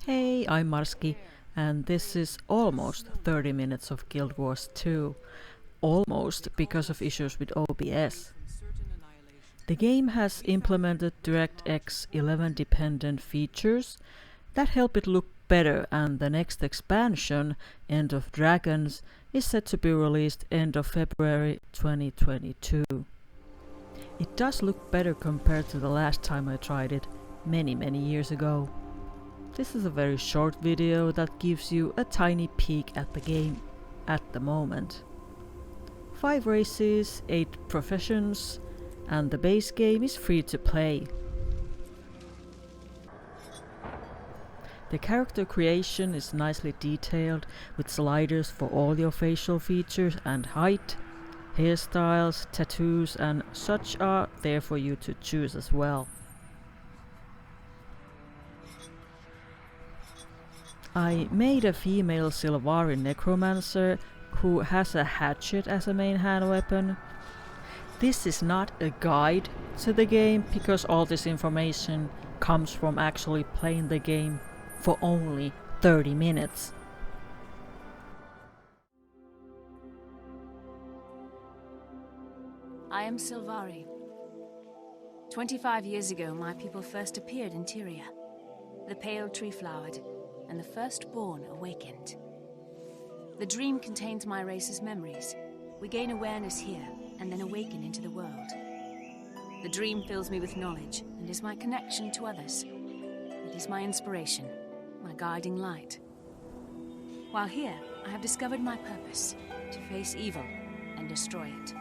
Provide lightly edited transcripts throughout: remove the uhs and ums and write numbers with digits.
Hey, I'm Marski, and this is almost 30 minutes of Guild Wars 2. Almost because of issues with OBS. The game has implemented DirectX 11 dependent features that help it look better, and the next expansion, End of Dragons, is set to be released end of February 2022. It does look better compared to the last time I tried it, many years ago. This is a very short video that gives you a tiny peek at the game at the moment. 5 races, 8 professions, and the base game is free to play. The character creation is nicely detailed with sliders for all your facial features and height, hairstyles, tattoos and such are there for you to choose as well. I made a female Sylvari necromancer who has a hatchet as a main hand weapon. This is not a guide to the game because all this information comes from actually playing the game for only 30 minutes. I am Sylvari. 25 years ago, my people first appeared in Tyria. The pale tree flowered, and the firstborn awakened. The dream contains my race's memories. We gain awareness here, and then awaken into the world. The dream fills me with knowledge, and is my connection to others. It is my inspiration, my guiding light. While here, I have discovered my purpose, to face evil and destroy it.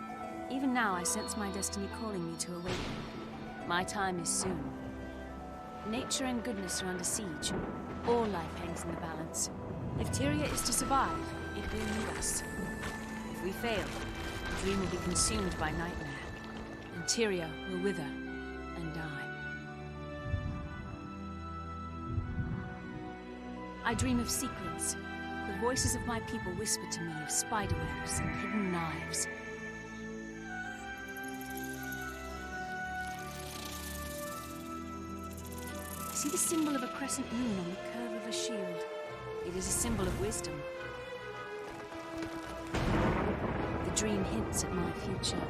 Even now, I sense my destiny calling me to awaken. My time is soon. Nature and goodness are under siege. All life hangs in the balance. If Tyria is to survive, it will need us. If we fail, the dream will be consumed by nightmare, and Tyria will wither and die. I dream of secrets. The voices of my people whisper to me of spiderwebs and hidden knives. See the symbol of a crescent moon on the curve of a shield. It is a symbol of wisdom. The dream hints at my future.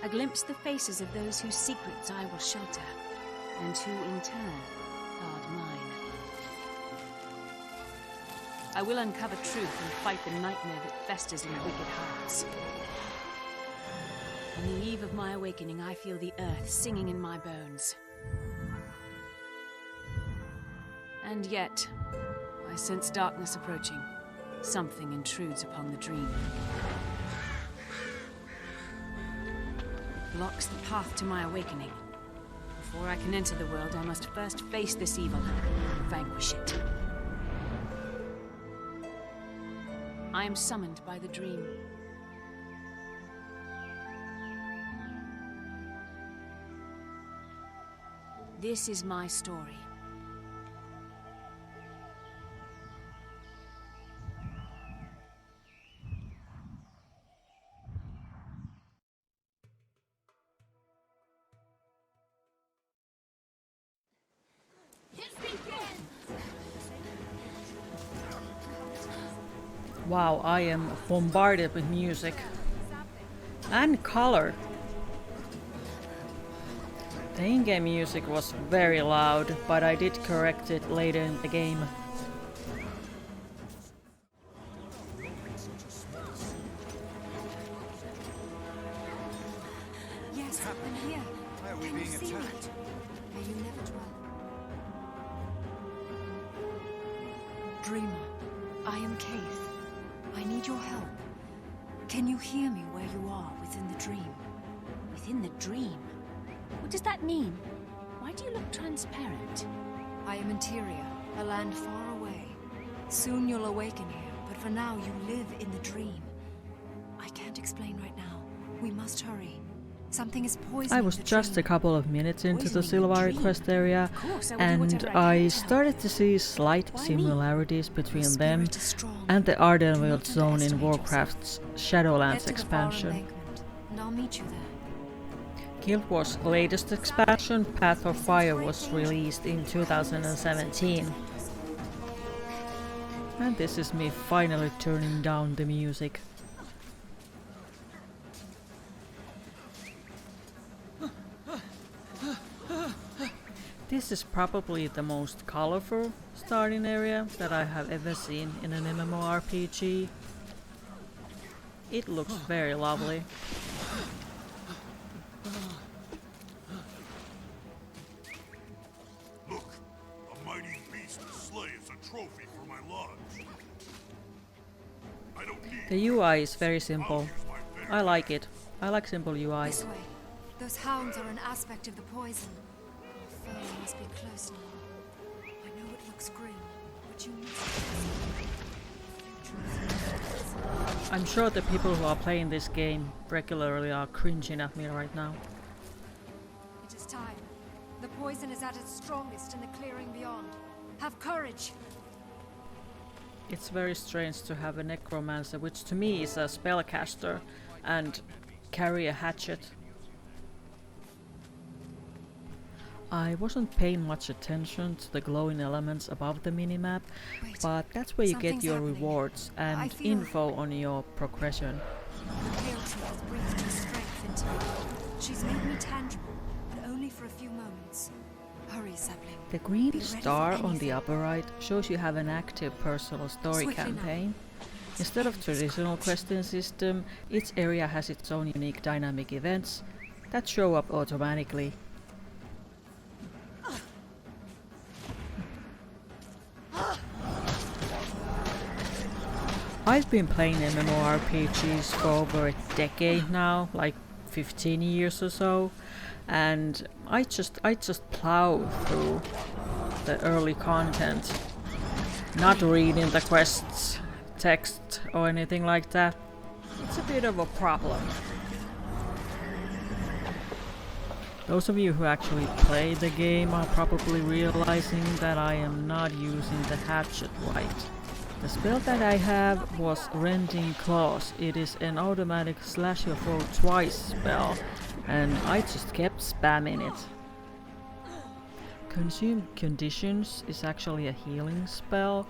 I glimpse the faces of those whose secrets I will shelter, and who in turn guard mine. I will uncover truth and fight the nightmare that festers in wicked hearts. On the eve of my awakening, I feel the earth singing in my bones. And yet, I sense darkness approaching. Something intrudes upon the dream. Blocks the path to my awakening. Before I can enter the world, I must first face this evil and vanquish it. I am summoned by the dream. This is my story. Wow, I am bombarded with music and color. The in-game music was very loud, but I did correct it later in the game. Yes, I'm here. Why are we Can you being see me? attacked? May you never dwell. Dreamer, I am Kaith. I need your help. Can you hear me where you are within the dream? Within the dream? What does that mean? Why do you look transparent? I am in Tyria, a land far away. Soon you'll awaken here, but for now you live in the dream. I can't explain right now. We must hurry. Something is poisoning I was the just dream. a couple of minutes into the Poisoning the Silvari dream? quest area, Of course, I will do and whatever I I can to help. started to see slight Why me? similarities Your between them spirit is strong. and the Do Ardenweald not zone in underestimate Warcraft's yourself. Shadowlands Head to the far expansion. embankment, and I'll meet you there. Guild Wars' latest expansion, Path of Fire, was released in 2017. And this is me finally turning down the music. This is probably the most colorful starting area that I have ever seen in an MMORPG. It looks very lovely. Look, a mighty beast to slay is a trophy for my lodge. I don't need The UI is very simple. I'll use my very I like it. I like simple UI. This way. Those hounds are an aspect of the poison. Our foe must be close now. I know it looks grim, but you must. I'm sure the people who are playing this game regularly are cringing at me right now. It is time. The poison is at its strongest in the clearing beyond. Have courage. It's very strange to have a necromancer, which to me is a spellcaster, and carry a hatchet. I wasn't paying much attention to the glowing elements above the minimap, Wait, but that's where you get something's your happening. rewards I and feel- info on your progression. The pale tree has breathed her strength into me. She's made me tangible, but only for a few moments. Hurry, sapling. The green Be ready for star on the anything. upper right shows you have an active personal story Swiftly now. campaign. Instead of traditional questing system, each area has its own unique dynamic events that show up automatically. I've been playing MMORPGs for over a decade now, like 15 years or so, and I just plow through the early content, not reading the quests, text or anything like that. It's a bit of a problem. Those of you who actually play the game are probably realizing that I am not using the hatchet right. The spell that I have was Rending Claws. It is an automatic slash your foe twice spell, and I just kept spamming it. Consume Conditions is actually a healing spell.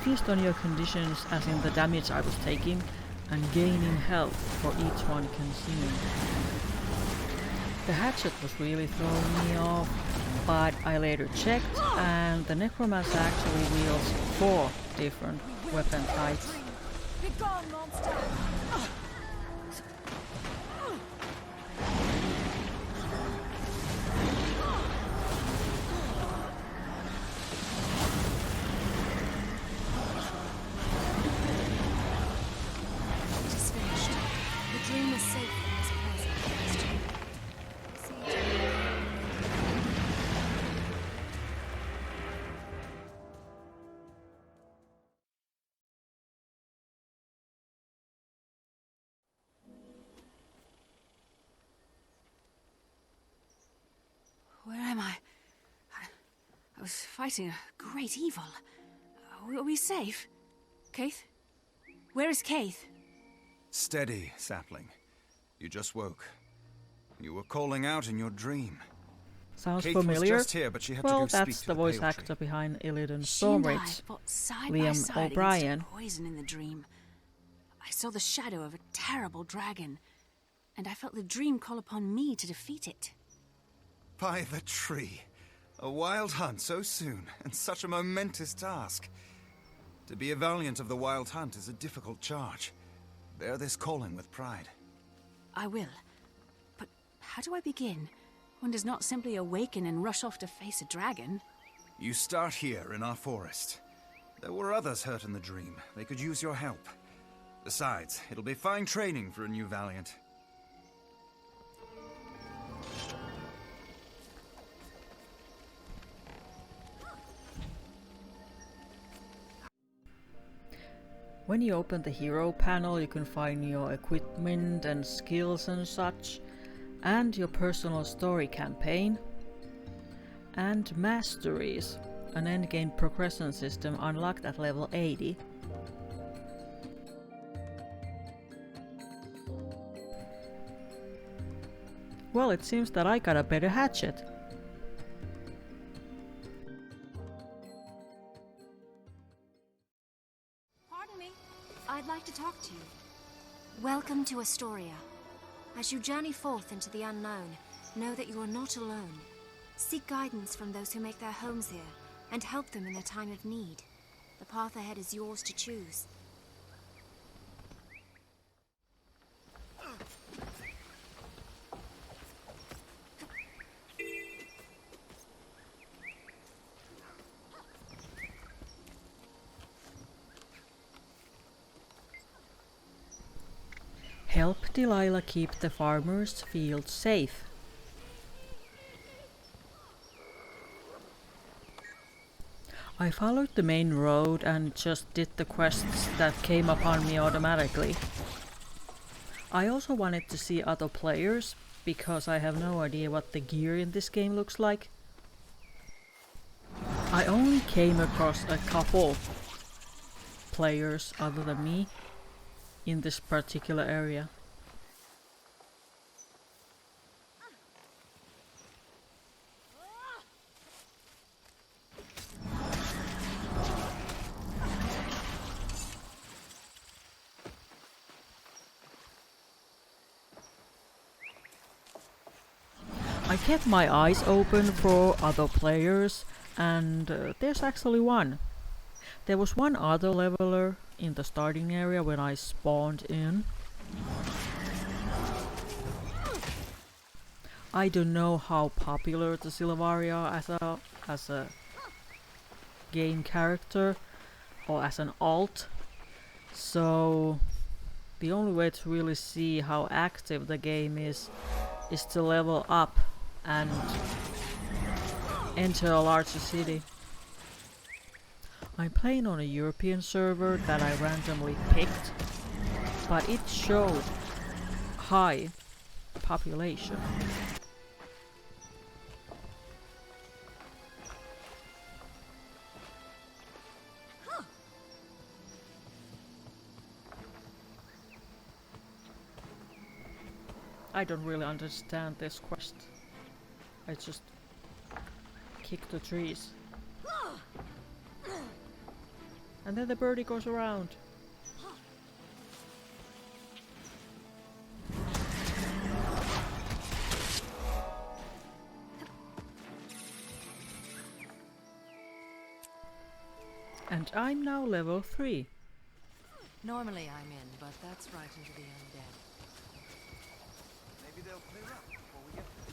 Feast on your conditions, as in the damage I was taking, and gaining health for each one consumed. The hatchet was really throwing me off, but I later checked, and the necromancer actually wields 4 different weapon types. Be gone, monster! It is finished. The dream was safe from this poison. Where am I? I was fighting a great evil. Are we safe? Keith? Where is Keith? Steady, sapling. You just woke. You were calling out in your dream. Sounds Kate was familiar? just here, but she had to Well, go speak that's to the voice pale tree. actor behind Illidan She and I Stormrage. fought side by Liam side O'Brien. against poison in the dream. I saw the shadow of a terrible dragon, and I felt the dream call upon me to defeat it. By the tree. A wild hunt so soon, and such a momentous task. To be a valiant of the wild hunt is a difficult charge. Bear this calling with pride. I will. But how do I begin? One does not simply awaken and rush off to face a dragon. You start here in our forest. There were others hurt in the dream. They could use your help. Besides, it'll be fine training for a new valiant. When you open the hero panel, you can find your equipment and skills and such. and your personal story campaign, and masteries, an endgame progression system unlocked at level 80. Well, it seems that I got a better hatchet. Pardon me. I'd like to talk to you. Welcome to Astoria. As you journey forth into the unknown, know that you are not alone. Seek guidance from those who make their homes here, and help them in their time of need. The path ahead is yours to choose. Help Delilah keep the farmer's fields safe. I followed the main road and just did the quests that came upon me automatically. I also wanted to see other players, because I have no idea what the gear in this game looks like. I only came across a couple players other than me in this particular area. I kept my eyes open for other players, and there's actually one. There was one other leveler in the starting area when I spawned in. I don't know how popular the Silvaria as a game character or as an alt, so the only way to really see how active the game is to level up and enter a larger city. I'm playing on a European server that I randomly picked, but it showed high population. I don't really understand this quest. I just kick the trees. And then the birdie goes around. And I'm now level 3. Normally I'm in, but that's right into the undead. Maybe they'll clear up before we get there.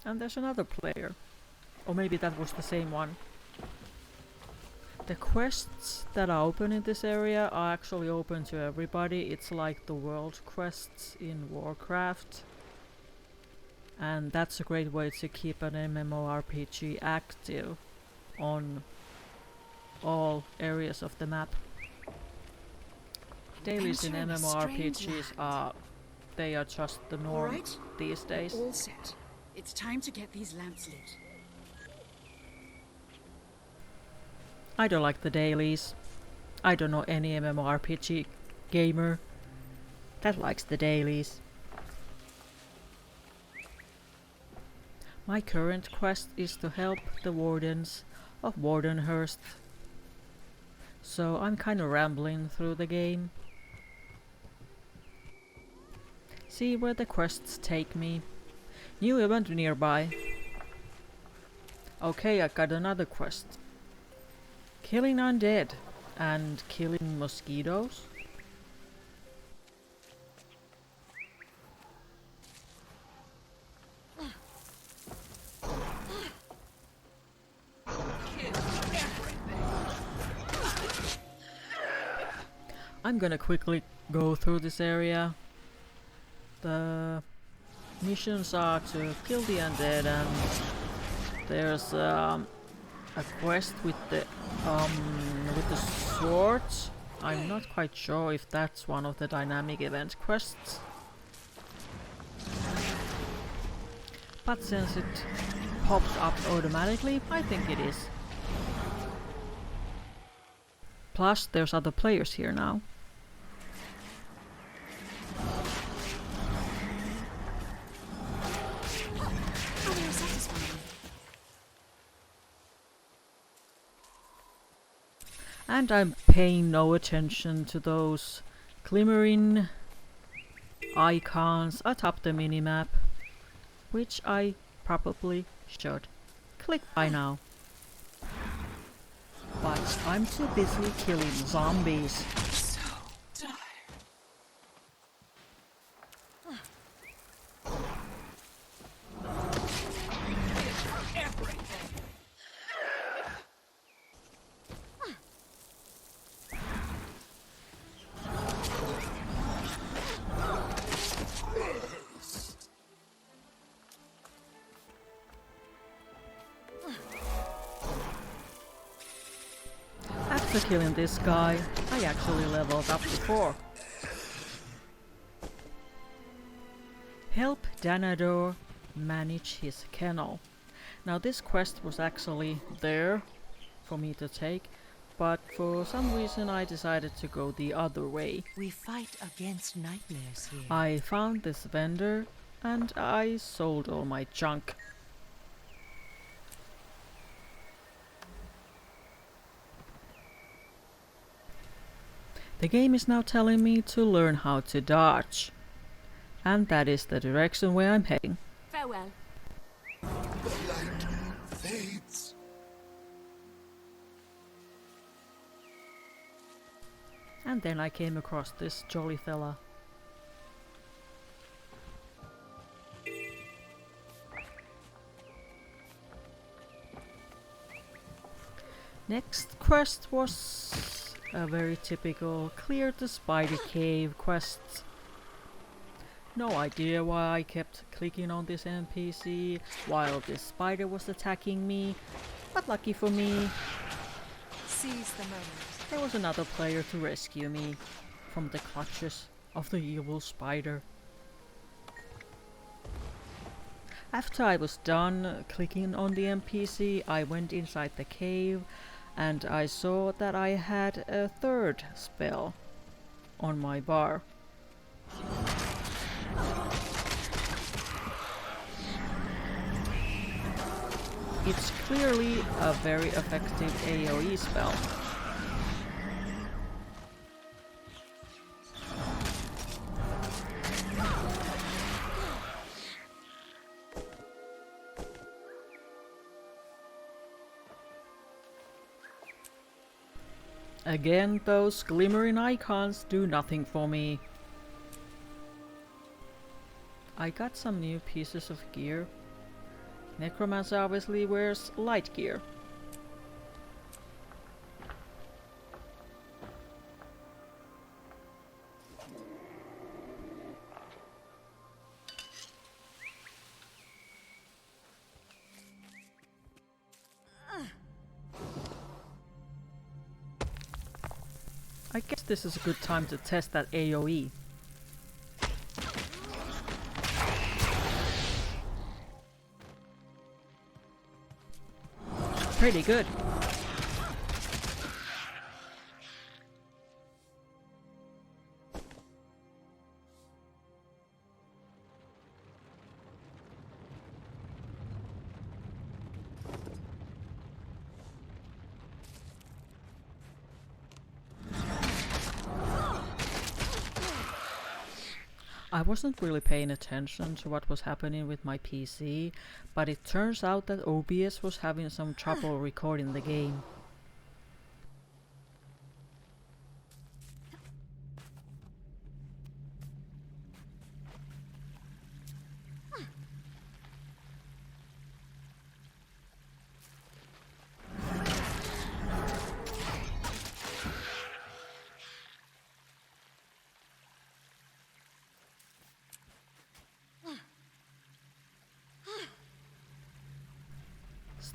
And there's another player. Or maybe that was the same one. The quests that are open in this area are actually open to everybody. It's like the world quests in Warcraft. And that's a great way to keep an MMORPG active on all areas of the map. Dailies in MMORPGs they are just the norm these days. All set. It's time to get these lamps lit. I don't like the dailies. I don't know any MMORPG gamer that likes the dailies. My current quest is to help the wardens of Wardenhurst. So I'm kinda rambling through the game. See where the quests take me. New event nearby. Okay, I got another quest. Killing undead and killing mosquitoes. I'm gonna quickly go through this area. The missions are to kill the undead, and there's a quest with the swords. I'm not quite sure if that's one of the dynamic event quests. But since it pops up automatically, I think it is. Plus, there's other players here now. Very satisfying. And I'm paying no attention to those glimmering icons atop the minimap, which I probably should click by now. But I'm too busy killing zombies. After killing this guy, I actually leveled up to 4. Help Danador manage his kennel. Now this quest was actually there for me to take, but for some reason I decided to go the other way. We fight against nightmares here. I found this vendor and I sold all my junk. The game is now telling me to learn how to dodge. And that is the direction where I'm heading. Farewell. The light fades. And then I came across this jolly fella. Next quest was a very typical clear the spider cave quest. No idea why I kept clicking on this NPC while this spider was attacking me, but lucky for me, Seize the moment. there was another player to rescue me from the clutches of the evil spider. After I was done clicking on the NPC, I went inside the cave and I saw that I had a third spell on my bar. It's clearly a very effective AoE spell. Again, those glimmering icons do nothing for me. I got some new pieces of gear. Necromancer obviously wears light gear. I guess this is a good time to test that AoE. Pretty good. I wasn't really paying attention to what was happening with my PC, but it turns out that OBS was having some trouble recording the game.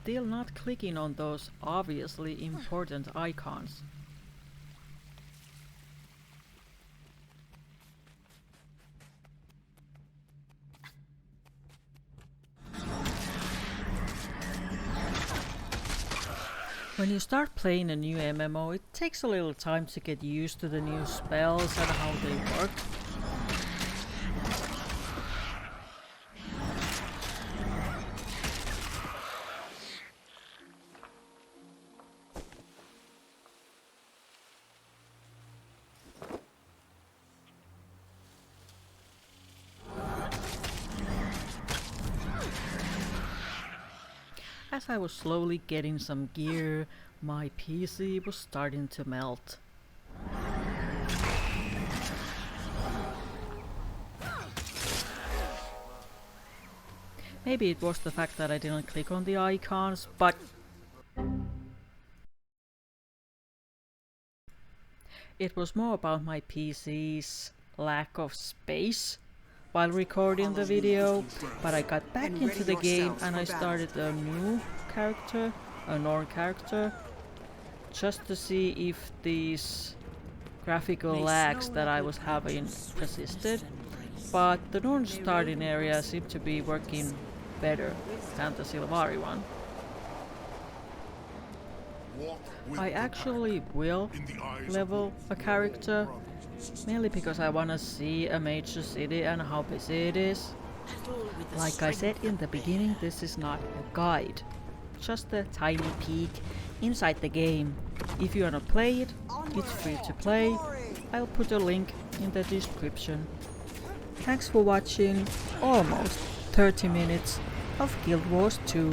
still not clicking on those obviously important icons. When you start playing a new MMO, it takes a little time to get used to the new spells and how they work. As I was slowly getting some gear, my PC was starting to melt. Maybe it was the fact that I didn't click on the icons, but it was more about my PC's lack of space while recording the video. But I got back into the game and I started a new character, a Norn character, just to see if these graphical lags that I was having persisted. But the Norn starting area seemed to be working better than the Silvari one. I actually will level a character, mainly because I wanna see a major city and how busy it is. Like I said in the beginning, this is not a guide, just a tiny peek inside the game. If you wanna play it, it's free to play. I'll put a link in the description. Thanks for watching almost 30 minutes of Guild Wars 2.